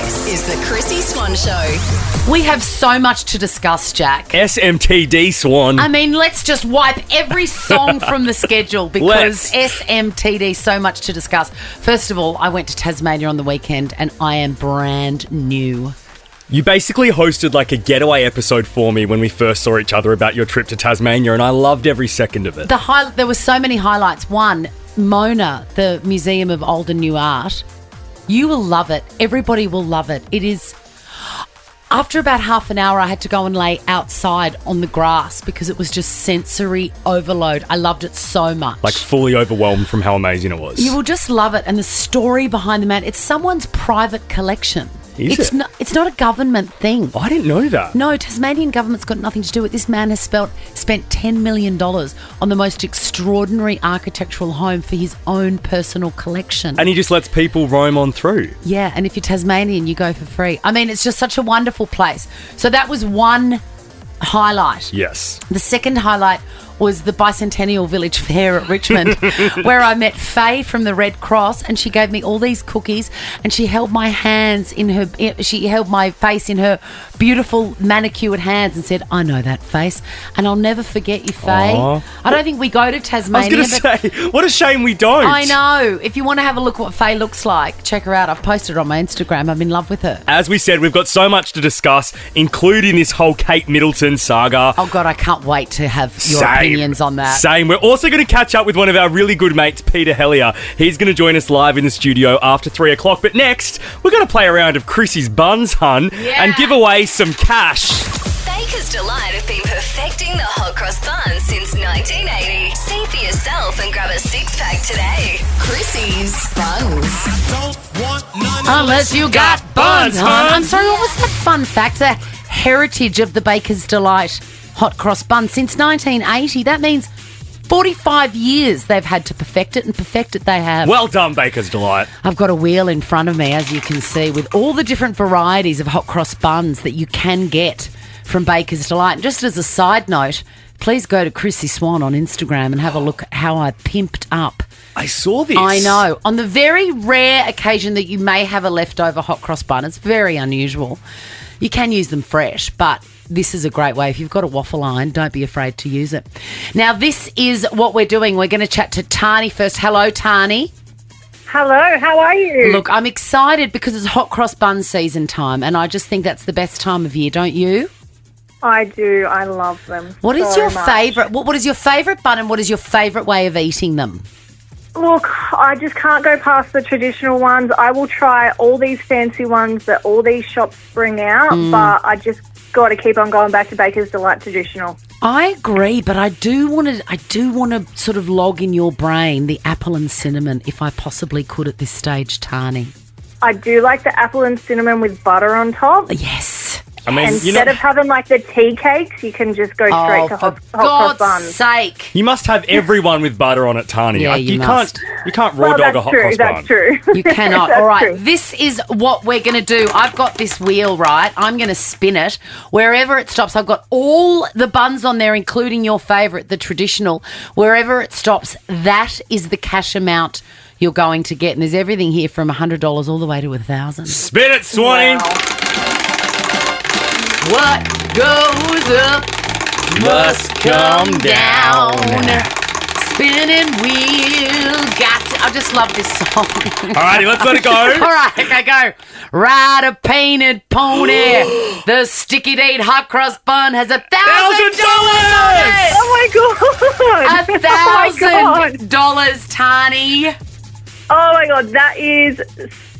This is the Chrissy Swan Show. We have so much to discuss, Jack. SMTD, Swan. I mean, let's just wipe every song from the schedule because SMTD, so much to discuss. First of all, I went to Tasmania on the weekend and I am brand new. You basically hosted like a getaway episode for me when we first saw each other about your trip to Tasmania, and I loved every second of it. There were so many highlights. One, Mona, the Museum of Old and New Art. You will love it. Everybody will love it. It is... After about half an hour, I had to go and lay outside on the grass because it was just sensory overload. I loved it so much. Like fully overwhelmed from how amazing it was. You will just love it. And the story behind the man, it's someone's private collection. It's not a government thing. I didn't know that. No, Tasmanian government's got nothing to do with it. This man has spent $10 million on the most extraordinary architectural home for his own personal collection. And he just lets people roam on through. Yeah, and if you're Tasmanian, you go for free. I mean, it's just such a wonderful place. So that was one highlight. Yes. The second highlight was the Bicentennial Village Fair at Richmond where I met Faye from the Red Cross, and she gave me all these cookies and she held my hands she held my face in her beautiful manicured hands and said, "I know that face and I'll never forget you, Faye." Aww. I don't think we go to Tasmania. I was going to say, what a shame we don't. I know. If you want to have a look at what Faye looks like, check her out. I've posted it on my Instagram. I'm in love with her. As we said, we've got so much to discuss, including this whole Kate Middleton saga. Oh God, I can't wait to have your opinions on that. Same. We're also going to catch up with one of our really good mates, Peter Helia. He's going to join us live in the studio after 3 o'clock. But next, we're going to play a round of Chrissy's Buns, hun, and give away some cash. Baker's Delight have been perfecting the hot cross bun since 1980. See for yourself and grab a six-pack today. Chrissy's Buns. Unless you got buns, hun. I'm sorry, what was that fun fact? The heritage of the Baker's Delight hot cross bun since 1980. That means 45 years they've had to perfect it, and perfect it they have. Well done, Baker's Delight. I've got a wheel in front of me, as you can see, with all the different varieties of hot cross buns that you can get from Baker's Delight. And just as a side note, please go to Chrissy Swan on Instagram and have a look at how I pimped up. I saw this. I know. On the very rare occasion that you may have a leftover hot cross bun, it's very unusual. You can use them fresh, but this is a great way. If you've got a waffle iron, don't be afraid to use it. Now, this is what we're doing. We're going to chat to Tani first. Hello, Tani. Hello, how are you? Look, I'm excited because it's hot cross bun season time, and I just think that's the best time of year, don't you? I do. I love them. What is so your much. favourite? What is your favourite bun, and what is your favourite way of eating them? Look, I just can't go past the traditional ones. I will try all these fancy ones that all these shops bring out, but I just got to keep on going back to Baker's Delight traditional. I agree, but I do want to sort of log in your brain the apple and cinnamon, if I possibly could at this stage, Tani. I do like the apple and cinnamon with butter on top. Yes. I mean, Instead of having like the tea cakes, you can just go straight to hot cross buns. Sake. you must have everyone with butter on it, Tani. Yeah, you must. You can't raw dog a hot cross bun. That's true. You cannot. That's All right, true. this is what we're going to do. I've got this wheel, right? I'm going to spin it. Wherever it stops, I've got all the buns on there, including your favourite, the traditional. Wherever it stops, that is the cash amount you're going to get. And there's everything here from $100 all the way to $1,000. Spin it, Swanee. Wow. What goes up must come down. Spinning wheel, I just love this song. All righty, let's let it go. All right, okay, go. Ride a painted pony. The sticky date hot cross bun has $1,000 on it. Oh, my God. $1,000, Tani. Oh, my God. That is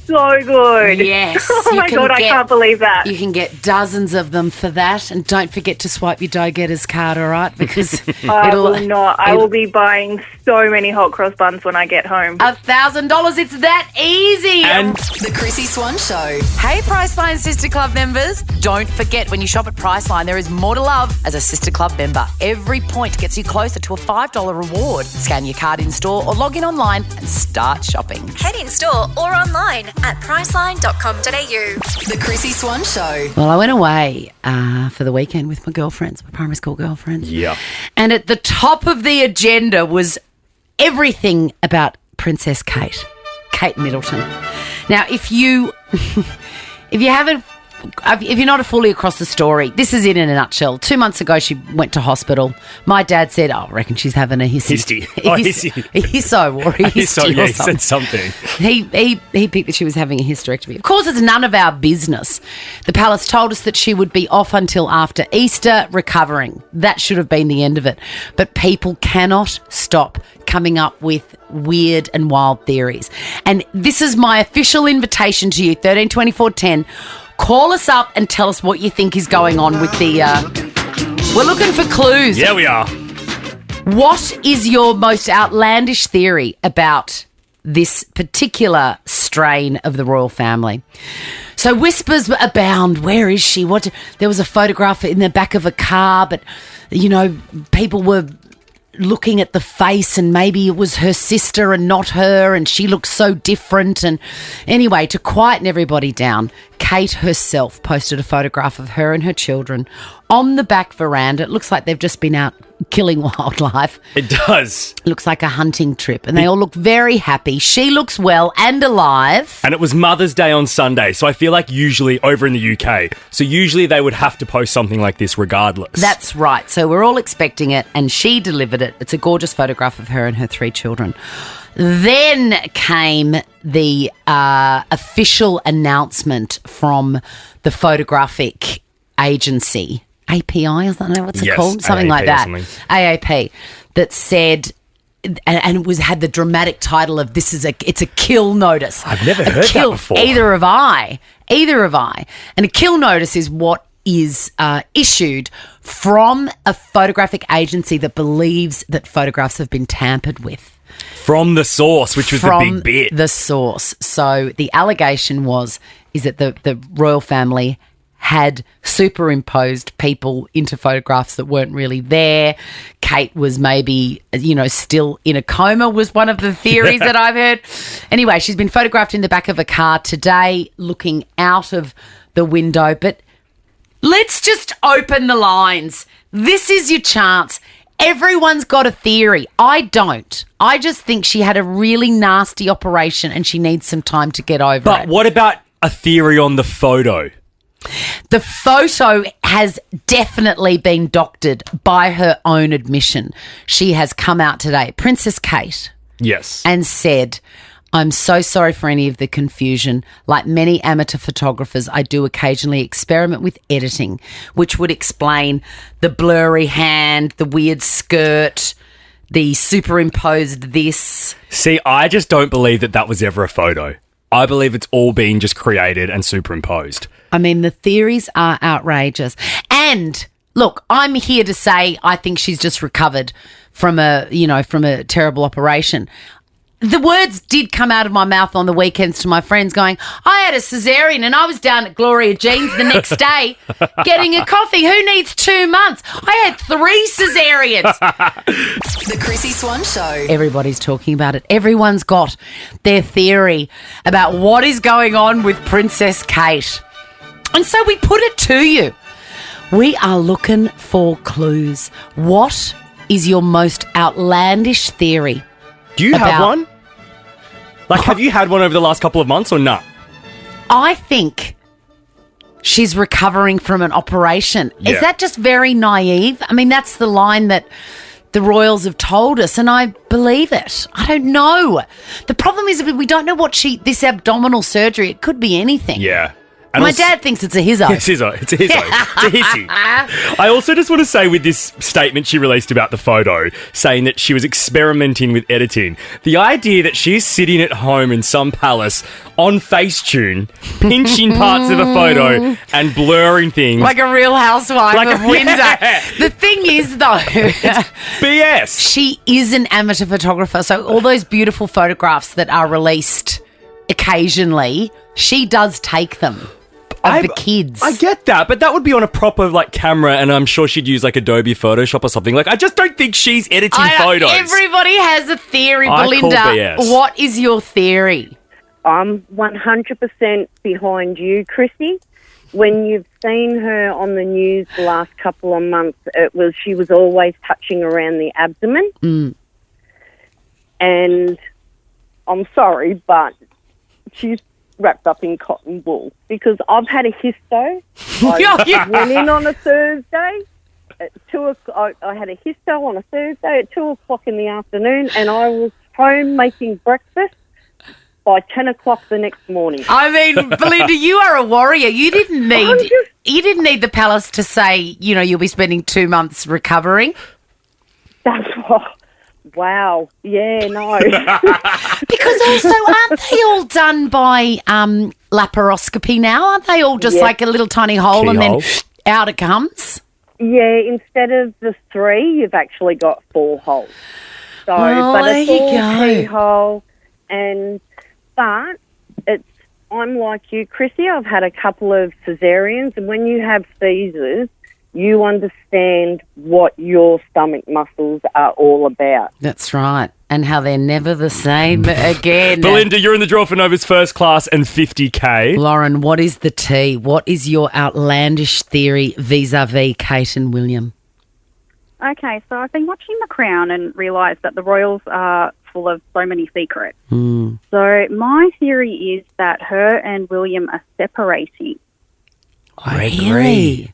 so good. Yes. Oh, my God. I can't believe that. You can get dozens of them for that. And don't forget to swipe your go-getter's card, all right? Because I will not. I will be buying so many hot cross buns when I get home. $1,000. It's that easy. And The Chrissy Swan Show. Hey, Priceline Sister Club members. Don't forget, when you shop at Priceline, there is more to love as a Sister Club member. Every point gets you closer to a $5 reward. Scan your card in store or log in online and start shopping. Head in store or online at priceline.com.au. The Chrissy Swan Show. Well, I went away for the weekend with my girlfriends, my primary school girlfriends. yeah. And at the top of the agenda was everything about Princess Kate Middleton. Now, if If you're not fully across the story, this is it in a nutshell. 2 months ago, she went to hosteral. My dad said, I reckon she's having a hissy. Hisso or a hissy or he said something. He picked that she was having a hysterectomy. Of course, it's none of our business. The palace told us that she would be off until after Easter, recovering. That should have been the end of it. But people cannot stop coming up with weird and wild theories. And this is my official invitation to you, 13 24 10. Call us up and tell us what you think is going on with the... we're looking for clues. Yeah, we are. What is your most outlandish theory about this particular strain of the royal family? So whispers abound. Where is she? There was a photograph in the back of a car, but, people were looking at the face and maybe it was her sister and not her and she looked so different. And anyway, to quieten everybody down, Kate herself posted a photograph of her and her children on the back veranda. It looks like they've just been out killing wildlife. It does. It looks like a hunting trip and they all look very happy. She looks well and alive. And it was Mother's Day on Sunday, so I feel like usually over in the UK, so usually they would have to post something like this regardless. That's right. So we're all expecting it and she delivered it. It's a gorgeous photograph of her and her 3 children. Then came the official announcement from the photographic agency, API, I don't know what's it called? Something AAP like that. AAP. That said, and it had the dramatic title of it's a kill notice. I've never heard that before. Either have I. And a kill notice is what is issued from a photographic agency that believes that photographs have been tampered with. From the source, which was the big bit. The source. So the allegation is that the royal family had superimposed people into photographs that weren't really there. Kate was maybe, still in a coma was one of the theories that I've heard. Anyway, she's been photographed in the back of a car today looking out of the window. But let's just open the lines. This is your chance. Everyone's got a theory. I don't. I just think she had a really nasty operation and she needs some time to get over it. But what about a theory on the photo? The photo has definitely been doctored by her own admission. She has come out today, Princess Kate. Yes. And said, I'm so sorry for any of the confusion. Like many amateur photographers, I do occasionally experiment with editing, which would explain the blurry hand, the weird skirt, the superimposed this. See, I just don't believe that was ever a photo. I believe it's all been just created and superimposed. I mean, the theories are outrageous. And look, I'm here to say I think she's just recovered from a terrible operation. The words did come out of my mouth on the weekends to my friends going, I had a cesarean and I was down at Gloria Jean's the next day getting a coffee. Who needs 2 months? I had 3 cesareans. The Chrissy Swan Show. Everybody's talking about it. Everyone's got their theory about what is going on with Princess Kate. And so we put it to you. We are looking for clues. What is your most outlandish theory? Do you have one? Like, have you had one over the last couple of months or not? I think she's recovering from an operation. Yeah. Is that just very naive? I mean, that's the line that the royals have told us, and I believe it. I don't know. The problem is we don't know this abdominal surgery. It could be anything. Yeah. And my dad thinks it's a hizzo. It's a hizzo. It's a hissy. I also just want to say with this statement she released about the photo, saying that she was experimenting with editing, the idea that she's sitting at home in some palace on Facetune, pinching parts of a photo and blurring things. Like a real housewife of Windsor. Yeah. The thing is, though, it's BS. She is an amateur photographer, so all those beautiful photographs that are released occasionally, she does take them. The kids. I get that, but that would be on a proper camera, and I'm sure she'd use Adobe Photoshop or something. I just don't think she's editing photos. Everybody has a theory, I Belinda. call BS. What is your theory? I'm 100% behind you, Chrissy. When you've seen her on the news the last couple of months, she was always touching around the abdomen. Mm. And I'm sorry, but she's wrapped up in cotton wool because I've had a histo. I went in on a Thursday. At 2 o'clock, I had a histo on a Thursday at 2 o'clock in the afternoon, and I was home making breakfast by 10 o'clock the next morning. I mean, Belinda, you are a warrior. You didn't need the palace to say, you'll be spending 2 months recovering. That's wow. Yeah, no. Because also, aren't they all done by laparoscopy now? Aren't they all just like a little tiny hole Keyhole. and then out it comes? Yeah, instead of the 3, you've actually got 4 holes. So, Oh, but there it's you all go. keyhole, but I'm like you, Chrissy. I've had a couple of cesareans, and when you have Caesars, you understand what your stomach muscles are all about. That's right. And how they're never the same again. Belinda, you're in the draw for Nova's first class and 50K. Lauren, what is the tea? What is your outlandish theory vis-a-vis Kate and William? Okay, so I've been watching The Crown and realised that the royals are full of so many secrets. So my theory is that her and William are separating. Really?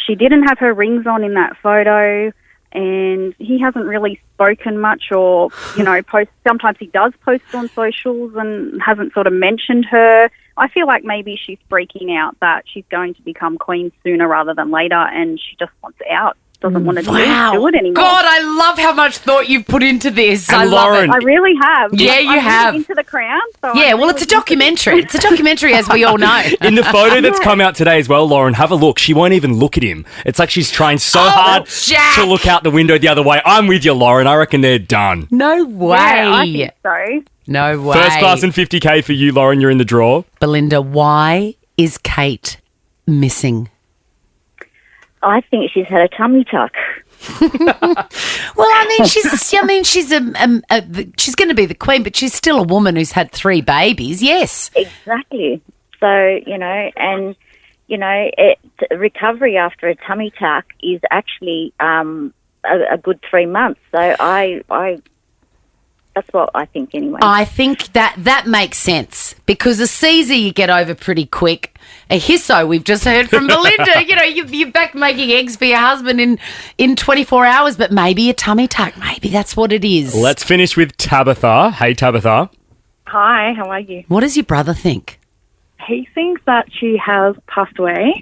She didn't have her rings on in that photo, and he hasn't really spoken much or, post. Sometimes he does post on socials and hasn't sort of mentioned her. I feel like maybe she's freaking out that she's going to become queen sooner rather than later, and she just wants out. Doesn't want to do it anymore. God, I love how much thought you've put into this. And I love Lauren- it. I really have. Yeah, you I'm have. really into The Crown. So Yeah, I'm well, it's a really into documentary. It's a documentary, as we all know. In the photo that's come out today as well, Lauren, have a look. She won't even look at him. It's like she's trying so hard Jack. to look out the window the other way. I'm with you, Lauren. I reckon they're done. No way. Yeah, I think so. No way. First class and 50K for you, Lauren. You're in the draw. Belinda, why is Kate missing? I think she's had a tummy tuck. Well, she's she's going to be the queen, but she's still a woman who's had 3 babies. Yes. Exactly. So, recovery after a tummy tuck is actually a good 3 months. So that's what I think anyway. I think that makes sense because a Caesar you get over pretty quick. A hisso, we've just heard from Belinda, you're back making eggs for your husband in 24 hours, but maybe a tummy tuck. Maybe that's what it is. Let's finish with Tabitha. Hey, Tabitha. Hi, how are you? What does your brother think? He thinks that she has passed away,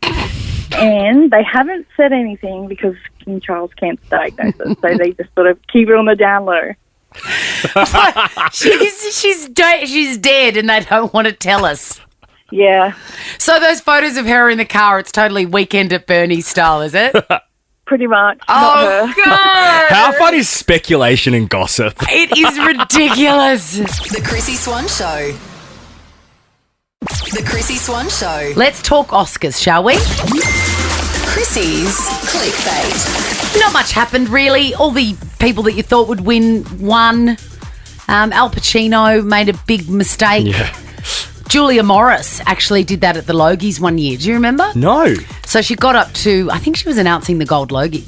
and they haven't said anything because King Charles can't diagnose it, so they just sort of keep it on the down low. she's dead and they don't want to tell us. Yeah, So those photos of her in the car, it's totally Weekend at Bernie's style, is it? pretty much. Not her. God! How fun is speculation and gossip? It is ridiculous. The Chrissy Swan Show. The Chrissy Swan Show. Let's talk Oscars, shall we? Chrissy's clickbait. Not much happened, really. All the people that you thought would win won. Al Pacino made a big mistake. Yeah. Julia Morris actually did that at the Logies one year. Do you remember? No. So she got up to, I think she was announcing the Gold Logie,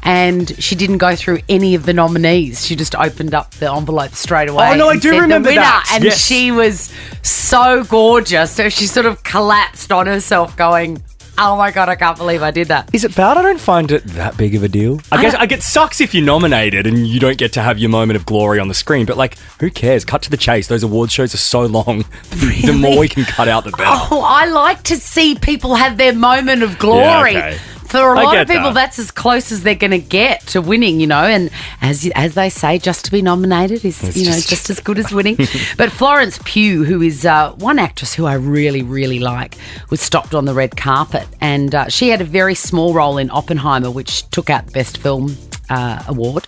and she didn't go through any of the nominees. She just opened up the envelope straight away. Oh, no, I and do said remember the winner. that. And Yes. she was so gorgeous. So she sort of collapsed on herself going, oh my God, I can't believe I did that. Is it bad? I don't find it that big of a deal. I guess it sucks if you're nominated and you don't get to have your moment of glory on the screen, but who cares? Cut to the chase. Those award shows are so long. The more we can cut out, the better. Oh, I like to see people have their moment of glory. Yeah, okay. For a I lot get of people, that. that's as close as they're going to get to winning, and as they say, just to be nominated is, just as good as winning. But Florence Pugh, who is one actress who I really, really like, was stopped on the red carpet, and she had a very small role in Oppenheimer, which took out the Best Film award.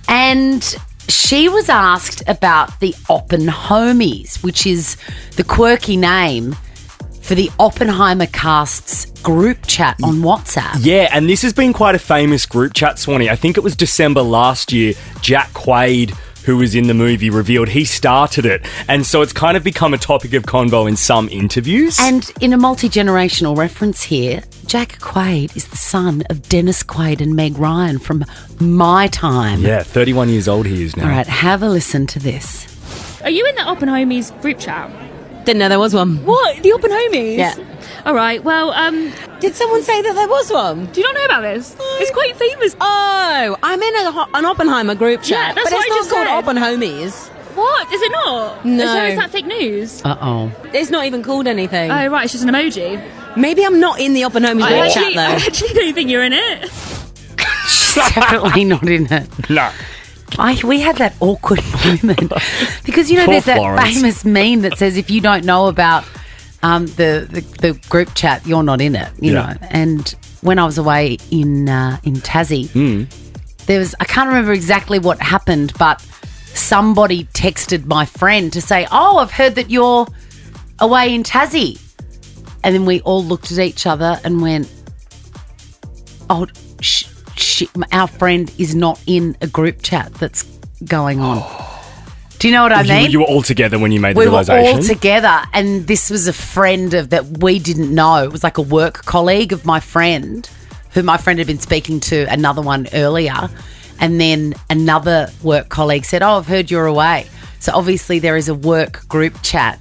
And she was asked about the Oppenhomies, which is the quirky name for the Oppenheimer cast's group chat on WhatsApp. Yeah, and this has been quite a famous group chat, Swanee. I think it was December last year, Jack Quaid, who was in the movie, revealed he started it. And so it's kind of become a topic of convo in some interviews. And in a multi-generational reference here, Jack Quaid is the son of Dennis Quaid and Meg Ryan from My Time. Yeah, 31 years old he is now. All right, have a listen to this. Are you in the Oppenhomies group chat? Didn't know there was one. What? The Open Homies? Yeah. All right, well, Did someone say that there was one? do you not know about this? It's quite famous. Oh, I'm in an Oppenheimer group chat, Yeah, that's but what it's I not just called said. Open Homies. What? Is it not? No. So is that fake news? Uh-oh. It's not even called anything. Oh, right, it's just an emoji. Maybe I'm not in the Open Homies I group chat, though. actually don't think you're in it. Definitely not in it. No. We had that awkward moment because, you know, Poor there's that Florence. famous meme that says if you don't know about the group chat, you're not in it, you know. And when I was away in Tassie, there was, I can't remember exactly what happened, but somebody texted my friend to say, "Oh, I've heard that you're away in Tassie," and then we all looked at each other and went, "Oh, our friend is not in a group chat that's going on." Do you know what I mean? You were all together when you made the We were realisation? all together, and this was a friend that we didn't know. It was like a work colleague of my friend, who my friend had been speaking to another one earlier, and then another work colleague said, "Oh, I've heard you're away." So obviously there is a work group chat,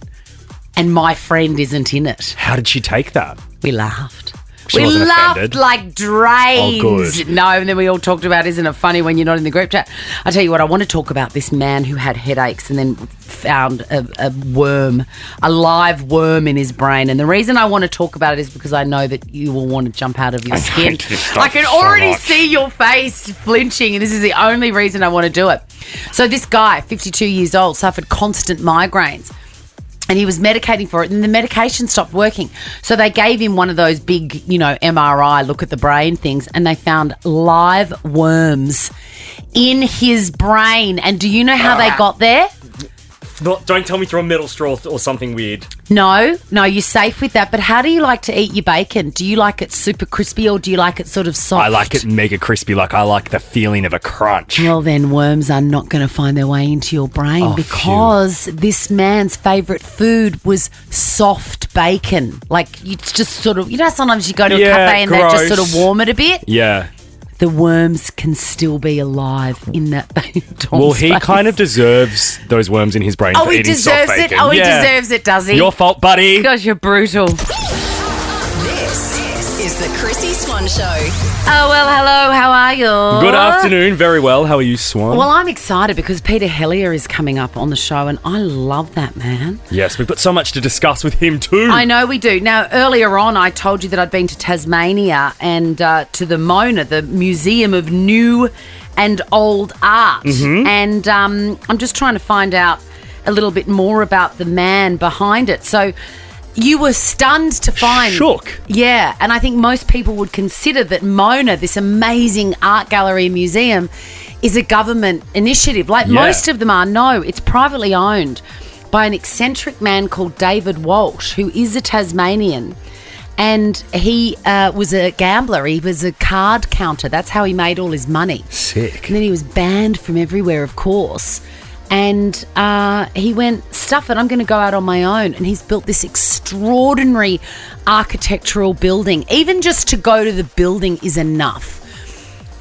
and my friend isn't in it. How did she take that? We laughed. She we wasn't laughed offended? like drains. Oh, good. No, and then we all talked about, isn't it funny when you're not in the group chat? I tell you what, I want to talk about this man who had headaches and then found a worm, a live worm in his brain. And the reason I want to talk about it is because I know that you will want to jump out of your skin. hate this stuff I can so already much. see your face flinching, and this is the only reason I want to do it. So this guy, 52 years old, suffered constant migraines. And he was medicating for it, and the medication stopped working. So they gave him one of those big, MRI, look at the brain things, and they found live worms in his brain. And do you know how they got there? Don't tell me through a metal straw or something weird. No, you're safe with that. But how do you like to eat your bacon? Do you like it super crispy, or do you like it sort of soft? I like it mega crispy. Like, I like the feeling of a crunch. Well, then worms are not going to find their way into your brain because this man's favourite food was soft bacon. Like, it's just sort of, sometimes you go to a cafe and they just sort of warm it a bit. Yeah. The worms can still be alive in that bacon. Well, he kind of deserves those worms in his brain for he eating soft deserves it? bacon. Oh, he deserves it, does he? Your fault, buddy. Gosh, you're brutal. This is the Chrissy Swan Show. Oh, well, hello. How are you? Good afternoon. Very well. How are you, Swan? Well, I'm excited because Peter Helia is coming up on the show, and I love that man. Yes, we've got so much to discuss with him too. I know we do. Now, earlier on, I told you that I'd been to Tasmania and to the Mona, the Museum of New and Old Art. Mm-hmm. And I'm just trying to find out a little bit more about the man behind it. So you were stunned to find... Shook. Yeah, and I think most people would consider that Mona, this amazing art gallery and museum, is a government initiative. Like most of them are. No, it's privately owned by an eccentric man called David Walsh, who is a Tasmanian. And he was a gambler. He was a card counter. That's how he made all his money. Sick. And then he was banned from everywhere, of course. And he went, stuff it, I'm going to go out on my own. And he's built this extraordinary architectural building. Even just to go to the building is enough,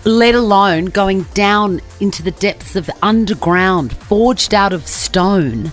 let alone going down into the depths of the underground, forged out of stone.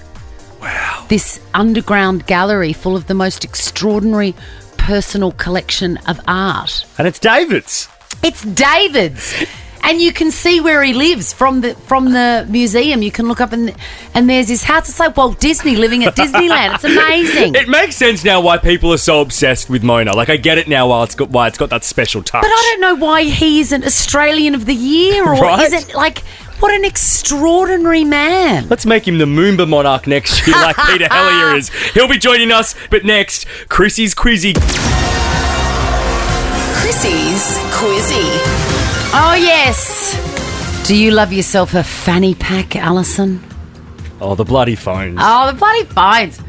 Wow. This underground gallery full of the most extraordinary personal collection of art. And it's David's. It's David's. And you can see where he lives from the museum. You can look up and there's his house. It's like Walt Disney living at Disneyland. It's amazing. It makes sense now why people are so obsessed with Mona. Like, I get it now why it's got that special touch. But I don't know why he isn't Australian of the Year or Right? isn't, like, what an extraordinary man. Let's make him the Moomba Monarch next year like Peter Helia is. He'll be joining us. But next, Chrissy's Quizzy. Chrissy's Quizzy. Oh, yes. Do you love yourself a fanny pack, Alison? Oh, the bloody phones. Oh, the bloody phones.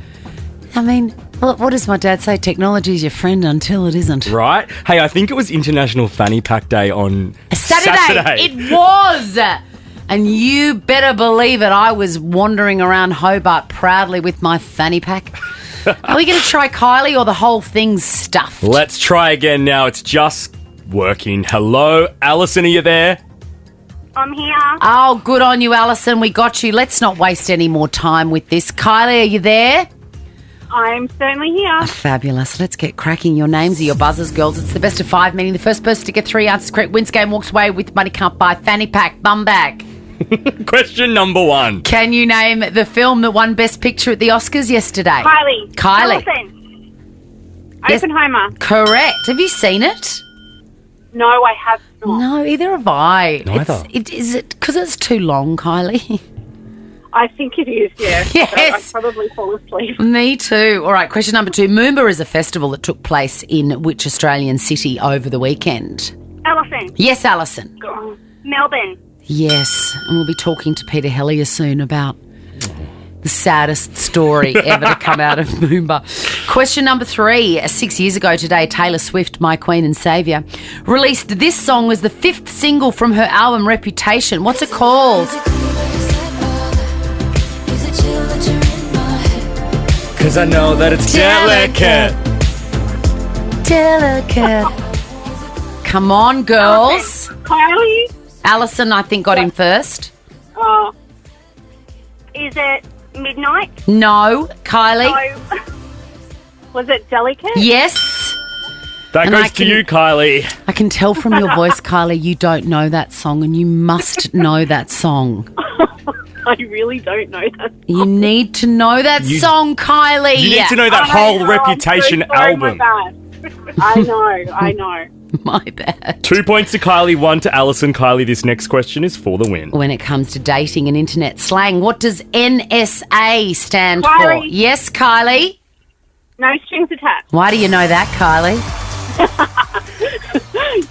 I mean, what does my dad say? Technology is your friend until it isn't. Right? Hey, I think it was International Fanny Pack Day on Saturday. It was. And you better believe it, I was wandering around Hobart proudly with my fanny pack. Are we going to try Kylie or the whole thing's stuffed? Let's try again now. It's just working. Hello, Alison, are you there? I'm here. Oh, good on you, Alison. We got you. Let's not waste any more time with this. Kylie, are you there? I'm certainly here. Fabulous. Let's get cracking. Your names are your buzzers, girls. It's the best of 5, meaning the first person to get 3 answers correct wins game, walks away with money can't buy, fanny pack, bum bag. Question number 1. Can you name the film that won Best Picture at the Oscars yesterday? Kylie. Yes. Oppenheimer. Correct. Have you seen it? No, I have not. No, either have I. Neither. Is it because it's too long, Kylie? I think it is, yeah. Yes. I'd probably fall asleep. Me too. All right, question number 2. Moomba is a festival that took place in which Australian city over the weekend? Alison. Yes, Alison. Melbourne. Yes, and we'll be talking to Peter Helia soon about the saddest story ever to come out of Moomba. Question number 3. 6 years ago today, Taylor Swift, My Queen and Saviour, released this song as the 5th single from her album Reputation. What's it called? Because I know that it's delicate. Delicate. Come on, girls. Kylie. Alison, I think, got in first. Oh. Is it Midnight? No. Kylie? No. Was it Delicate? Yes. That goes to you, Kylie. I can tell from your voice, Kylie, you don't know that song, and you must know that song. I really don't know that. You need to know that song, Kylie. You need to know that whole Reputation album. I know. My bad. 2 points to Kylie, 1 to Alison. Kylie, this next question is for the win. When it comes to dating and internet slang, what does NSA stand for? Kylie. Yes, Kylie? No strings attached. Why do you know that, Kylie?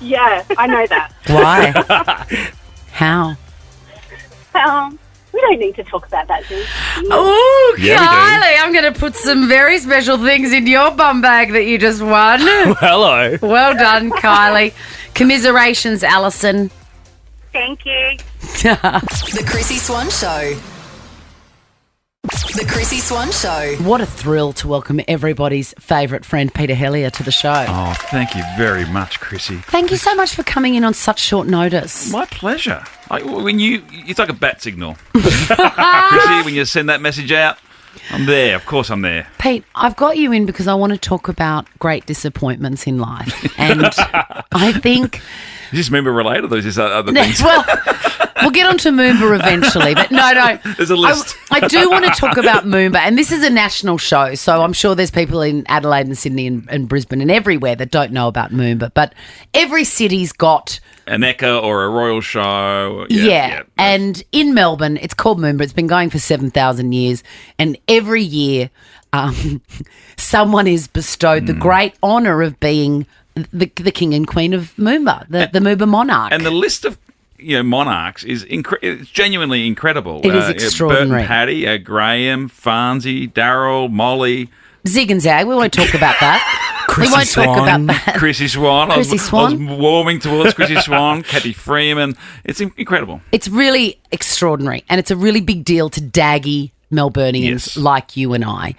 Yeah, I know that. Why? How? We don't need to talk about that, do we? Oh, Yeah, we do. Kylie, I'm going to put some very special things in your bum bag that you just won. Hello. Well done, Kylie. Commiserations, Alison. Thank you. The Chrissy Swan Show. The Chrissy Swan Show. What a thrill to welcome everybody's favourite friend, Peter Helia, to the show. Oh, thank you very much, Chrissy. Thank you so much for coming in on such short notice. My pleasure. It's like a bat signal. Chrissy, when you send that message out, I'm there. Of course I'm there. Pete, I've got you in because I want to talk about great disappointments in life. And I think... Is this member related or is this other things? Well, we'll get on to Moomba eventually, but no. There's a list. I do want to talk about Moomba, and this is a national show, so I'm sure there's people in Adelaide and Sydney and Brisbane and everywhere that don't know about Moomba, but every city's got... An Eka or a Royal Show. Yeah. And in Melbourne, it's called Moomba. It's been going for 7,000 years, and every year someone is bestowed the great honour of being... The king and queen of Moomba, the Moomba monarch. And the list of monarchs is it's genuinely incredible. It is extraordinary. Bert and Patty, Graham, Farnsey, Daryl, Molly. Zig and Zag, we won't talk about that. We won't talk about that. Chrissy Swan. Chrissy Swan. I was warming towards Chrissy Swan, Kathy Freeman. It's incredible. It's really extraordinary, and it's a really big deal to daggy Melburnians like you and I.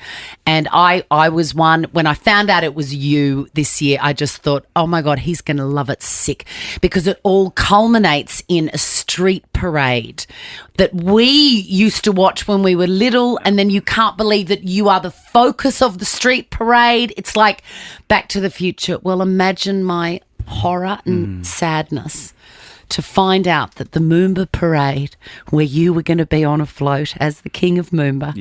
And I was one, when I found out it was you this year, I just thought, oh my God, he's going to love it sick, because it all culminates in a street parade that we used to watch when we were little, and then you can't believe that you are the focus of the street parade. It's like Back to the Future. Well, imagine my horror and sadness to find out that the Moomba parade, where you were going to be on a float as the king of Moomba,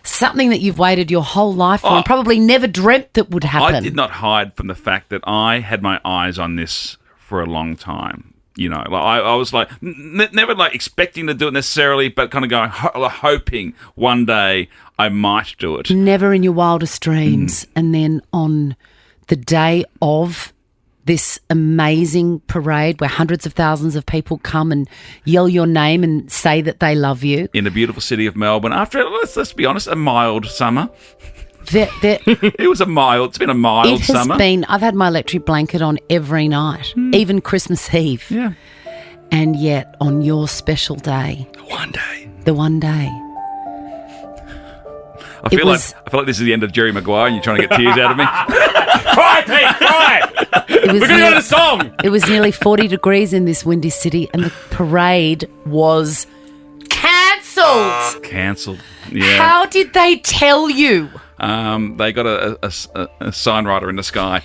something that you've waited your whole life for and probably never dreamt that would happen. I did not hide from the fact that I had my eyes on this for a long time. I was like, never like expecting to do it necessarily, but kind of going, hoping one day I might do it. Never in your wildest dreams. And then on the day of this amazing parade where hundreds of thousands of people come and yell your name and say that they love you. In the beautiful city of Melbourne, after, let's be honest, a mild summer. It's been a mild summer. I've had my electric blanket on every night, even Christmas Eve. Yeah. And yet on your special day. The one day. I feel like this is the end of Jerry Maguire and you're trying to get tears out of me. Cry, Pete, cry! We're going to go to the song! It was nearly 40 degrees in this windy city and the parade was cancelled. Cancelled, yeah. How did they tell you? They got a sign writer in the sky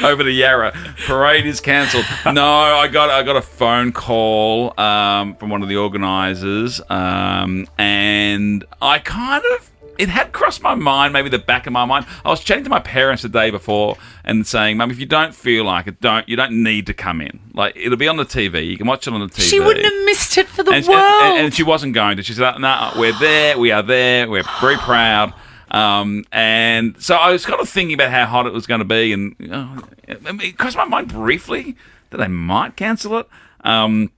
over the Yarra. Parade is cancelled. No, I got a phone call from one of the organisers, and I kind of. It had crossed my mind, maybe the back of my mind. I was chatting to my parents the day before and saying, Mum, if you don't feel like it, you don't need to come in. Like, it'll be on the TV. You can watch it on the TV. She wouldn't have missed it for the world. And she wasn't going to. She said, no, we're there. We are there. We're very proud. And so I was kind of thinking about how hot it was going to be. And it crossed my mind briefly that they might cancel it. So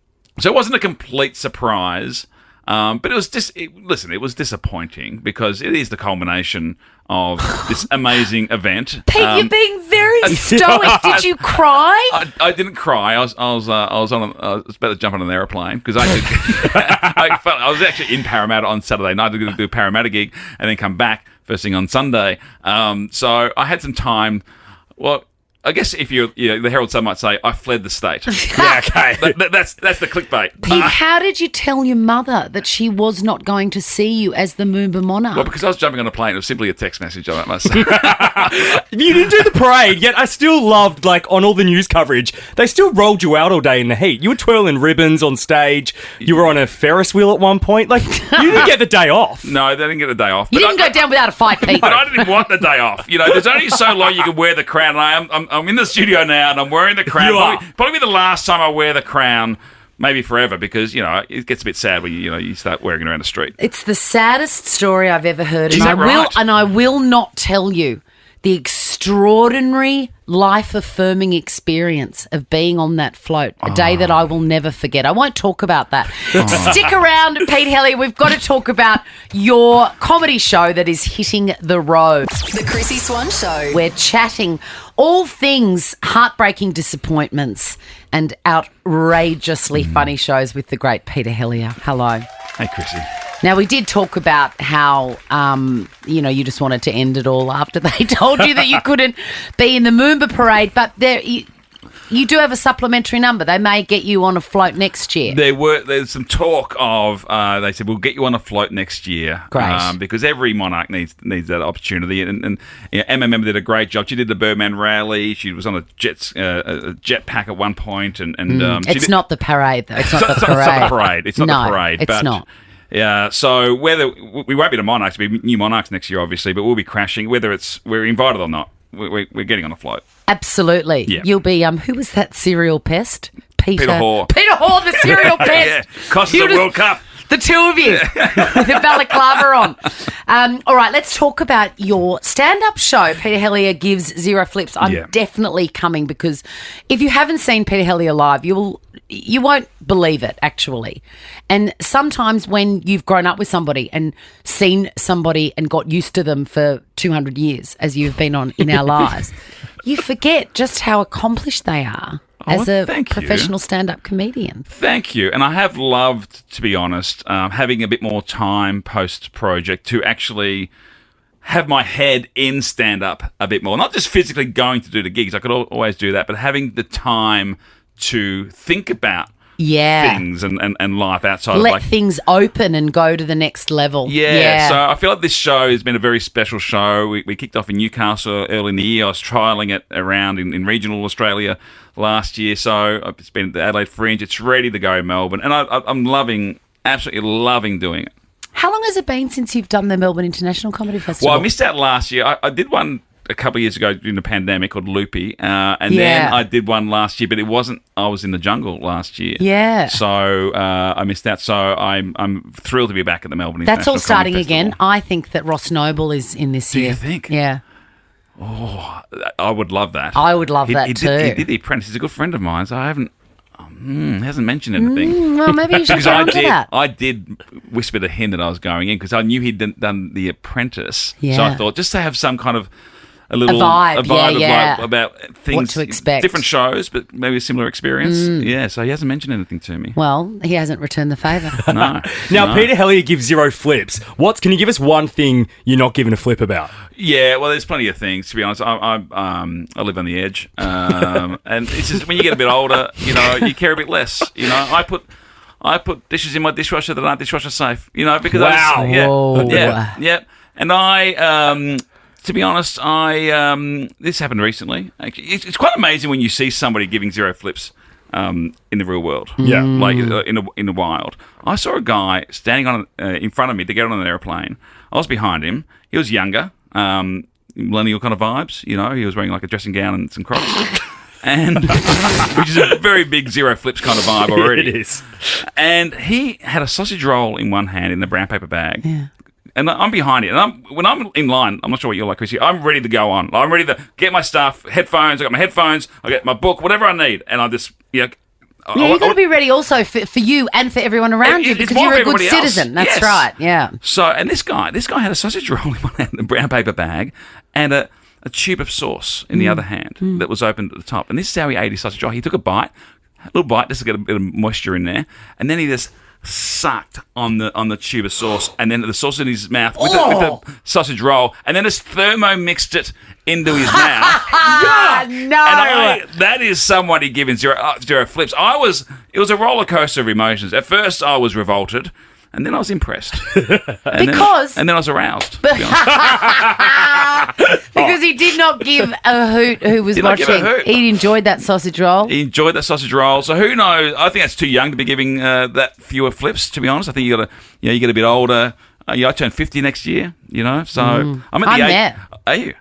it wasn't a complete surprise. But it was it was disappointing because it is the culmination of this amazing event. Pete, you're being very stoic. Did you cry? I didn't cry. I was about to jump on an aeroplane because I was actually in Parramatta on Saturday night to do a Parramatta gig and then come back first thing on Sunday. So I had some time. Well, I guess if the Herald Sun might say, I fled the state. Yeah, okay. That's the clickbait. Pete, how did you tell your mother that she was not going to see you as the Moomba Monarch? Well, because I was jumping on a plane. It was simply a text message, I must say. You didn't do the parade, yet I still loved, like, on all the news coverage, they still rolled you out all day in the heat. You were twirling ribbons on stage. You were on a Ferris wheel at one point. Like, you didn't get the day off. No, they didn't get the day off. You didn't go down without a fight, Pete. But I didn't want the day off. There's only so long you can wear the crown. And I'm in the studio now, and I'm wearing the crown. Probably the last time I wear the crown, maybe forever, because it gets a bit sad when you start wearing it around the street. It's the saddest story I've ever heard, Is that right? I will not tell you the extraordinary life-affirming experience of being on that float, a day that I will never forget. I won't talk about that. Stick around, Pete Helia. We've got to talk about your comedy show that is hitting the road. The Chrissy Swan Show. We're chatting all things heartbreaking disappointments and outrageously funny shows with the great Peter Helia. Hello. Hey, Chrissy. Now, we did talk about how, you just wanted to end it all after they told you that you couldn't be in the Moomba parade, but you do have a supplementary number. They may get you on a float next year. There's some talk of, they said, we'll get you on a float next year. Great. Because every monarch needs that opportunity. And Emma Member did a great job. She did the Birdman rally. She was on a jetpack at one point. It's not the parade, though. It's not the parade. It's not the parade. It's not the parade. It's not. Yeah, so whether we won't be the Monarchs, we'll be new Monarchs next year, obviously, but we'll be crashing. Whether we're invited or not, we're getting on a float. Absolutely. Yeah. You'll be, who was that serial pest? Peter Hoare. Peter Hoare, the serial pest. Yeah, cost us a World Cup. The two of you with the balaclava on. All right, let's talk about your stand-up show. Peter Helia gives 0 flips. I'm definitely coming because if you haven't seen Peter Helia live, you won't believe it, actually. And sometimes when you've grown up with somebody and seen somebody and got used to them for 200 years, as you've been on in our lives, you forget just how accomplished they are. As a professional stand-up comedian. Thank you. And I have loved, to be honest, having a bit more time post-project to actually have my head in stand-up a bit more. Not just physically going to do the gigs. I could always do that. But having the time to think about things and life outside Let things open and go to the next level. Yeah. So I feel like this show has been a very special show. We kicked off in Newcastle early in the year. I was trialling it around in regional Australia last year. So it's been at the Adelaide Fringe. It's ready to go in Melbourne. And I'm absolutely loving doing it. How long has it been since you've done the Melbourne International Comedy Festival? Well, I missed out last year. I did one a couple of years ago during the pandemic called Loopy, and then I did one last year, but it wasn't. I was in the jungle last year, so I missed out. So I'm thrilled to be back at the Melbourne. That's International all starting Comedy again. Festival. I think that Ross Noble is in this year. Do you think? Yeah. Oh, I would love that. I would love that too. He did The Apprentice. He's a good friend of mine, so I haven't. Hasn't mentioned anything. Well, maybe you should get onto that. I did whisper to him that I was going in because I knew he'd done The Apprentice. Yeah. So I thought just to have some kind of a vibe of like, about things, what to expect, different shows, but maybe a similar experience. Yeah, so he hasn't mentioned anything to me. Well, he hasn't returned the favour. No. Now, Peter Helia gives 0 flips. Can you give us one thing you're not giving a flip about? Yeah, well, there's plenty of things, to be honest. I live on the edge, and it's just when you get a bit older, you care a bit less. I put dishes in my dishwasher that aren't dishwasher safe. Because wow, yeah. And I, to be honest, this happened recently. It's quite amazing when you see somebody giving zero flips in the real world. Yeah. Like in the wild. I saw a guy standing on in front of me to get on an airplane. I was behind him. He was younger, millennial kind of vibes. You know, he was wearing like a dressing gown and some Crocs. And which is a very big zero flips kind of vibe already. It is. And he had a sausage roll in one hand in the brown paper bag. Yeah. And I'm behind it. And when I'm in line, I'm not sure what you're like, Chrissy, I'm ready to go on. I'm ready to get my stuff, headphones. I got my headphones. I got my book, whatever I need. And I just, you've got to be ready also for you and for everyone around you because you're a good citizen. That's right. Yeah. So, and this guy had a sausage roll in one hand, a brown paper bag, and a tube of sauce in the other hand that was opened at the top. And this is how he ate his sausage roll. He took a little bite, just to get a bit of moisture in there, and then he just sucked on the tube of sauce, and then the sauce in his mouth with the sausage roll, and then just thermo mixed it into his mouth. Yeah, no. And that is somebody giving zero flips. It was a roller coaster of emotions. At first, I was revolted. And then I was impressed. And then I was aroused. Because he did not give a hoot who was watching. He enjoyed that sausage roll. He enjoyed that sausage roll. So who knows? I think that's too young to be giving that fewer flips, to be honest. I think you get a bit older. I turn 50 next year, So I'm at the age. Are you?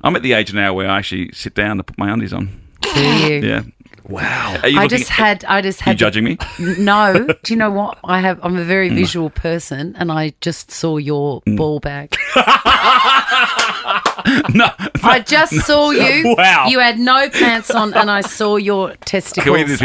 I'm at the age now where I actually sit down to put my undies on. Do you? Yeah. Wow. I just had. You judging me? No. Do you know what? I'm a very visual person, and I just saw your ball bag. No. I just saw you. Wow. You had no pants on, and I saw your testicles. In this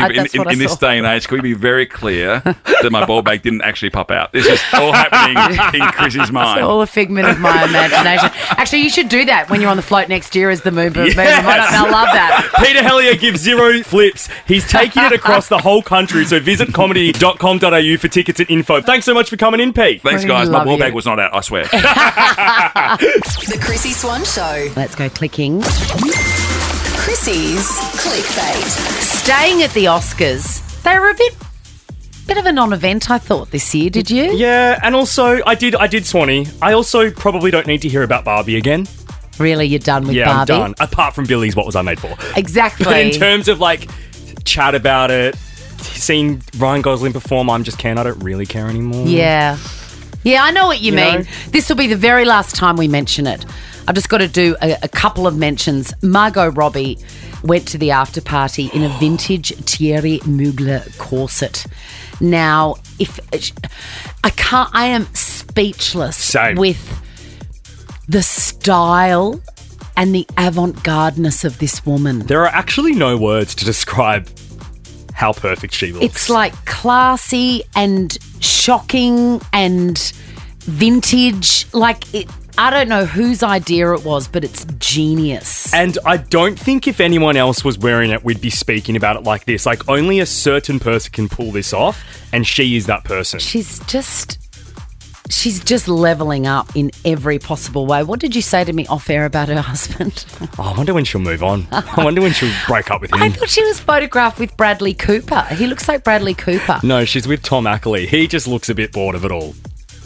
day and age, can we be very clear that my ball bag didn't actually pop out? This is all happening in Chrissy's mind. It's all a figment of my imagination. Actually, you should do that when you're on the float next year as the moon. Yes. I love that. Peter Helia gives zero flips. He's taking it across the whole country, so visit comedy.com.au for tickets and info. Thanks so much for coming in, Pete. Thanks, guys. My ball bag was not out, I swear. The Chrissy Swan Show. Let's go clicking. Chrissy's clickbait. Staying at the Oscars, they were a bit of a non-event, I thought, this year. Did you? Yeah, and also I did Swanee. I also probably don't need to hear about Barbie again. Really, you're done with Barbie? Yeah, I'm done. Apart from Billy's What Was I Made For? Exactly. But in terms of chat about it, seeing Ryan Gosling perform, I'm just Ken. I don't really care anymore. Yeah. Yeah, I know what you mean. This will be the very last time we mention it. I've just got to do a couple of mentions. Margot Robbie went to the after party in a vintage Thierry Mugler corset. Now, I am speechless with the style and the avant-gardeness of this woman. There are actually no words to describe how perfect she looks. It's like classy and shocking and vintage. I don't know whose idea it was, but it's genius. And I don't think if anyone else was wearing it, we'd be speaking about it like this. Only a certain person can pull this off, and she is that person. She's just leveling up in every possible way. What did you say to me off air about her husband? Oh, I wonder when she'll move on. I wonder when she'll break up with him. I thought she was photographed with Bradley Cooper. He looks like Bradley Cooper. No, she's with Tom Ackley. He just looks a bit bored of it all.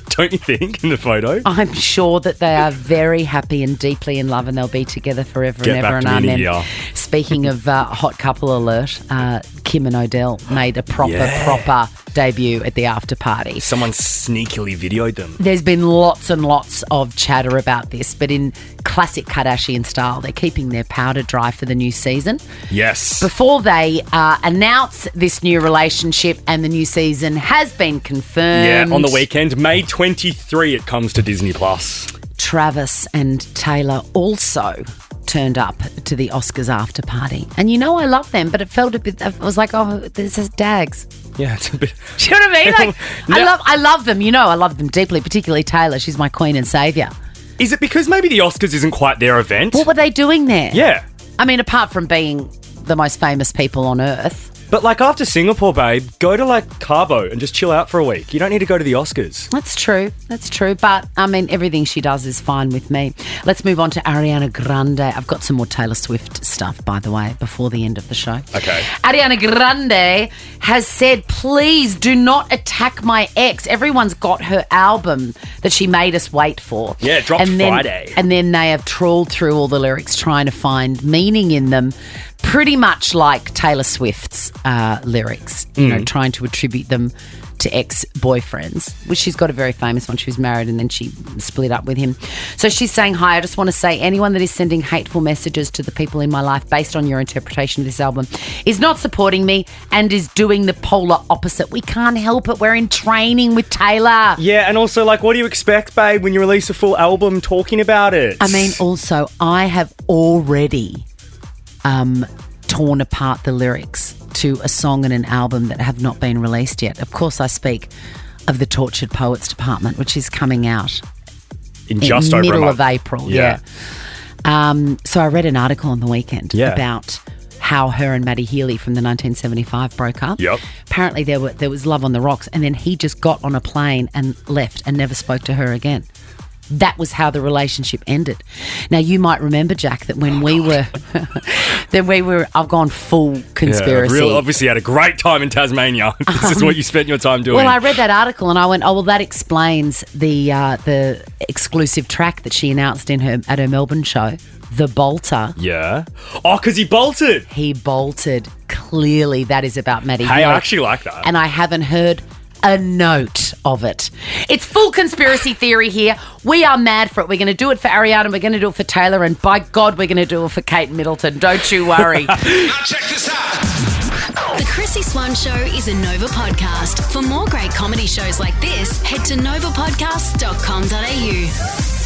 Don't you think, in the photo? I'm sure that they are very happy and deeply in love, and they'll be together forever and ever and amen. Speaking of hot couple alert, Kim and Odell made a proper debut at the after party. Someone sneakily videoed them. There's been lots and lots of chatter about this, but in classic Kardashian style, they're keeping their powder dry for the new season. Yes. Before they announce this new relationship, and the new season has been confirmed. Yeah, on the weekend, May 23, it comes to Disney+. Travis and Taylor also turned up to the Oscars after party. And I love them, but it felt a bit, it was like, oh, this is Dags. Yeah, it's a bit... Do you know what I mean? I love them. I love them deeply, particularly Taylor. She's my queen and saviour. Is it because maybe the Oscars isn't quite their event? What were they doing there? Yeah. I mean, apart from being the most famous people on earth. But like after Singapore, babe, go to like Cabo and just chill out for a week. You don't need to go to the Oscars. That's true. But, I mean, everything she does is fine with me. Let's move on to Ariana Grande. I've got some more Taylor Swift stuff, by the way, before the end of the show. Okay. Ariana Grande has said, please do not attack my ex. Everyone's got her album that she made us wait for. Yeah, it dropped Friday. And then they have trawled through all the lyrics trying to find meaning in them, pretty much like Taylor Swift's lyrics, you know, trying to attribute them to ex-boyfriends, which she's got a very famous one. She was married and then she split up with him. So she's saying, hi, I just want to say anyone that is sending hateful messages to the people in my life based on your interpretation of this album is not supporting me and is doing the polar opposite. We can't help it. We're in training with Taylor. Yeah, and also, like, what do you expect, babe, when you release a full album talking about it? I mean, also, I have already torn apart the lyrics to a song and an album that have not been released yet. Of course, I speak of the Tortured Poets Department, which is coming out in just over middle a month. of April. Yeah. So I read an article on the weekend about how her and Matty Healy from the 1975 broke up. Yep. Apparently there was love on the rocks, and then he just got on a plane and left and never spoke to her again. That was how the relationship ended. Now, you might remember, Jack, that when I've gone full conspiracy. Yeah, obviously had a great time in Tasmania. This is what you spent your time doing. Well, I read that article and I went, oh, well, that explains the exclusive track that she announced at her Melbourne show, The Bolter. Yeah. Oh, because he bolted. He bolted. Clearly, that is about Matty Hey, Healy. I actually like that. And I haven't heard a note of it. It's full conspiracy theory here. We are mad for it. We're going to do it for Ariana, we're going to do it for Taylor, and by God, we're going to do it for Kate Middleton. Don't you worry. Now check this out. The Chrissy Swan Show is a Nova podcast. For more great comedy shows like this, head to novapodcast.com.au.